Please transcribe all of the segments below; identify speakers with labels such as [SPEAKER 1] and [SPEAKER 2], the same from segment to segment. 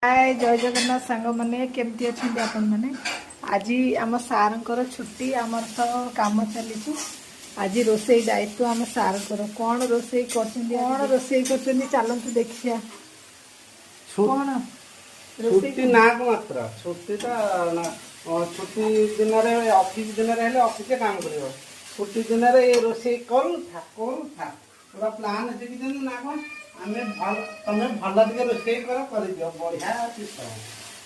[SPEAKER 1] हाय जय जगन्नाथ सांग मैंने केमती अच्छा आपण मैंने आज आम सार छुट्टी आमर तो काम चली आज रोसई दायित्व आम सार कौन रोसई कौन रोसई कर चलतु देखिया कौन
[SPEAKER 2] छुट्टी ना को मात्र छुट्टी तो छुट्टी दिन ऑफिस दिन ऑफिस काम कर छुट्टी दिन रोसई करू था पूरा प्लान देखी ना कौन तुम भल टे रोसई कर दियो बढ़िया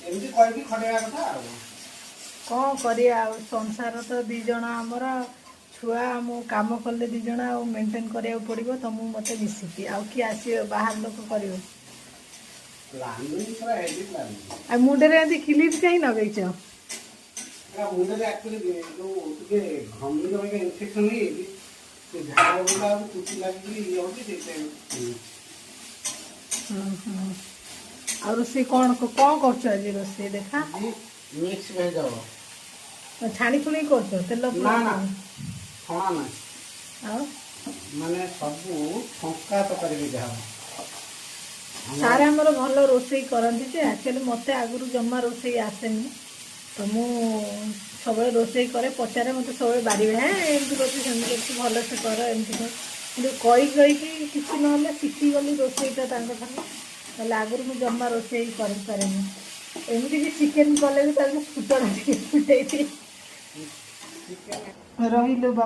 [SPEAKER 2] एमती कही खटेगा कथा
[SPEAKER 1] कौन करिया संसार तो दी जन आमर छुआ मु काम कले दी जन मेंटेन करिया पड़ो तुमको मत मिसिकी आउ किए आस बाहर लोक कर मुंडे एमती क्लिप कहीं नगेच
[SPEAKER 2] मुंडे एक्चुअली जो घमी इन्फेक्शन हो झाड़ बुला चुटी लगी
[SPEAKER 1] आ रोसे कौन कौन कर रोसे देखा
[SPEAKER 2] मिक्स भेज
[SPEAKER 1] छाणी खुणी कर तेल
[SPEAKER 2] ना ना छणा ना माने सब फंका तो करेंगे जहाँ
[SPEAKER 1] सारे आमर भल रोसई करती एक्चुअली मत आगुरी जमा रोसई आसेनी तो मु सब रोसई करे पचारे मत सब बारे एमती कर भल से कर एमती कही कही किसी ना शिखीगली रोसईटा आगुरी मुझे जमा रोसई करें एमती कि चिकेन कले भी फुटना फुटे रही